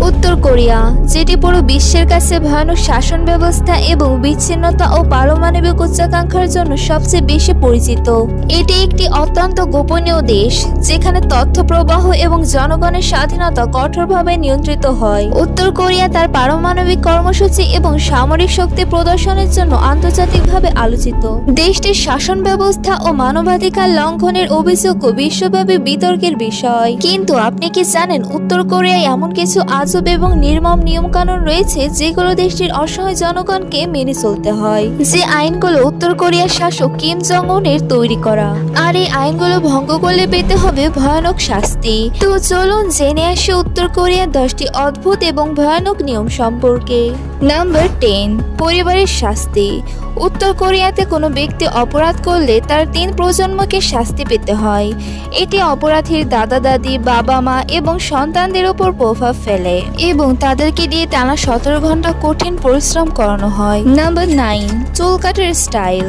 উত্তর কোরিয়া, যেটি পুরো বিশ্বের কাছে ভয়ানক শাসন ব্যবস্থা এবং বিচ্ছিন্নতা ও পারমাণবিক উচ্চাকাঙ্ক্ষার জন্য সবচেয়ে বেশি পরিচিত। এটি একটি অত্যন্ত গোপনীয় দেশ, যেখানে তথ্য প্রবাহ এবং জনগণের স্বাধীনতা কঠোরভাবে নিয়ন্ত্রিত হয়। উত্তর কোরিয়া তার পারমাণবিক কর্মসূচি এবং সামরিক শক্তি প্রদর্শনের জন্য আন্তর্জাতিকভাবে আলোচিত। দেশটির শাসন ব্যবস্থা ও মানবাধিকার লঙ্ঘনের অভিযোগও বিশ্বব্যাপী বিতর্কের বিষয়। কিন্তু আপনি কি জানেন, উত্তর কোরিয়ায় এমন কিছু আজব এবং নির্মম নিয়মকানুন রয়েছে যেগুলো দেশটির অসহায় জনগণকে মেনে চলতে হয়। যে আইনগুলো উত্তর কোরিয়ার শাসক কিম জং উনের তৈরি করা, আর এই আইনগুলো ভঙ্গ করলে পেতে হবে ভয়ানক শাস্তি। তো চলুন জেনে আসি উত্তর কোরিয়ার 10টি অদ্ভুত এবং ভয়ানক নিয়ম সম্পর্কে। নাম্বার 10, পরিবারের শাস্তি। উত্তর কোরিয়াতে কোনো ব্যক্তি অপরাধ করলে তার 3 প্রজন্মকে শাস্তি পেতে হয়। এটি অপরাধীর দাদা দাদি, বাবা মা এবং সন্তানদের উপর প্রভাব ফেলে এবং তাদেরকে দিয়ে টানা 17 ঘন্টা কঠিন পরিশ্রম করানো হয়। নাম্বার 9, চুল কাটার স্টাইল।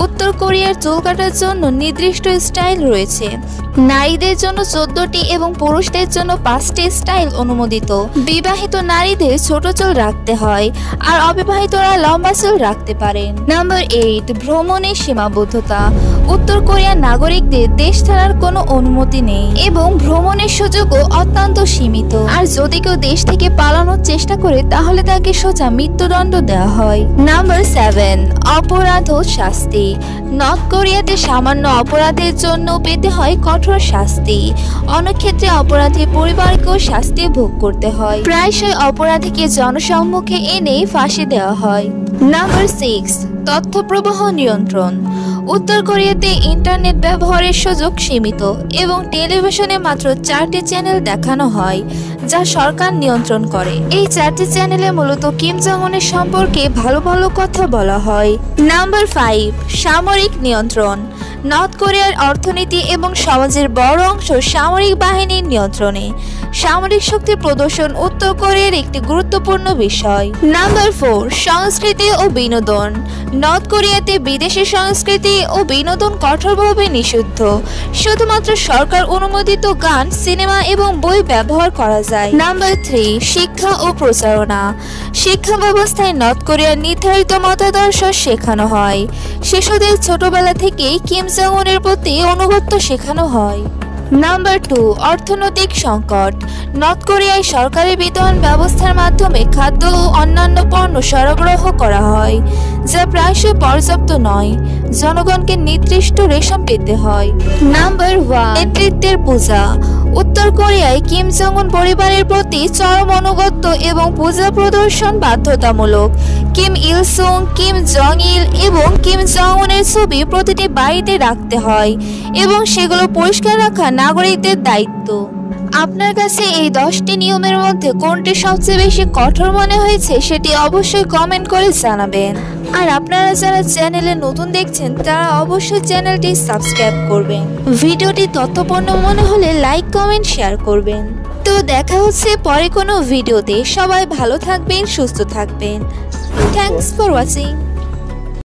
উত্তর কোরিয়ার চুল কাটার জন্য নির্দিষ্ট স্টাইল রয়েছে। নারীদের জন্য 14টি এবং পুরুষদের জন্য 5টি স্টাইল অনুমোদিত। বিবাহিত নারীদের ছোট চুল রাখতে হয়, আর অবিবাহিতরা লম্বা চুল রাখতে পারেন। নাম্বার 8, ভ্রমণের সীমাবদ্ধতা। উত্তর কোরিয়ার নাগরিকদের দেশ ছাড়ার কোনো অনুমতি নেই এবং ভ্রমণের সুযোগও অত্যন্ত সীমিত। আর যদি কেউ দেশ থেকে পালানোর চেষ্টা করে তাহলে তাকে সোজা মৃত্যুদণ্ড দেওয়া হয়। নাম্বার 7, অপরাধ ও শাস্তি। নর্থ কোরিয়াতে সামান্য অপরাধের জন্য পেতে হয় কঠোর শাস্তি। অনেক ক্ষেত্রে অপরাধীর পরিবারকেও শাস্তি ভোগ করতে হয়। প্রায়শই অপরাধীকে জনসম্মুখে এনে ফাঁসি দেওয়া হয়। নাম্বার 6, তথ্য প্রবাহ নিয়ন্ত্রণ। উত্তর কোরিয়াতে ইন্টারনেট ব্যবহারের সুযোগ সীমিত এবং টেলিভিশনে মাত্র 4টি চ্যানেল দেখানো হয়, যা সরকার নিয়ন্ত্রণ করে। এই 4টি চ্যানেলে মূলত কিম জং উনের সম্পর্কে ভালো ভালো কথা বলা হয়। নাম্বার 5, সামরিক নিয়ন্ত্রণ। নর্থ কোরিয়ার অর্থনীতি এবং সমাজের বড় অংশ সামরিক বাহিনীর নিয়ন্ত্রণে। সামরিক শক্তির প্রদর্শন উত্তর কোরিয়ার একটি গুরুত্বপূর্ণ বিষয়। নাম্বার 4, সংস্কৃতি ও বিনোদন। নর্থ কোরিয়াতে বিদেশি সংস্কৃতি ও বিনোদন কঠোরভাবে নিষিদ্ধ। শুধুমাত্র সরকার অনুমোদিত গান, সিনেমা এবং বই ব্যবহার করা যায়। নাম্বার 3, শিক্ষা ও প্রচারণা। শিক্ষা ব্যবস্থায় নর্থ কোরিয়ার নির্ধারিত মতাদর্শ শেখানো হয়। শিশুদের ছোটবেলা থেকেই কিম জং উনের প্রতি আনুগত্য শেখানো হয়। নাম্বার 2, অর্থনৈতিক সংকট। নর্থ কোরিয়ায় সরকারি বিতরণ ব্যবস্থার মাধ্যমে খাদ্য ও অন্যান্য পণ্য সরবরাহ করা হয়, যা প্রায়শই পর্যাপ্ত নয়। জনগণকে নির্দিষ্ট রেশন পেতে হয়। নাম্বার 1, নেতৃত্বের পূজা। উত্তর কোরিয়ায় কিম জং উন পরিবারের প্রতি চরম আনুগত্য এবং পূজা প্রদর্শন বাধ্যতামূলক। কিম ইল সুং, কিম জং ইল এবং কিম জং উনের ছবি প্রতিটি বাড়িতে রাখতে হয় এবং সেগুলো পরিষ্কার রাখা নাগরিকদের দায়িত্ব। আপনার কাছে এই 10টি নিয়মের মধ্যে কোনটি সবচেয়ে বেশি কঠোর মনে হয়েছে সেটি অবশ্যই কমেন্ট করে জানাবেন। আর আপনারা যারা চ্যানেলে নতুন দেখছেন তারা অবশ্যই চ্যানেলটি সাবস্ক্রাইব করবেন। ভিডিওটি তথ্যপূর্ণ মনে হলে লাইক, কমেন্ট, শেয়ার করবেন। তো দেখা হচ্ছে পরে কোনো ভিডিওতে। সবাই ভালো থাকবেন, সুস্থ থাকবেন। Thanks for watching.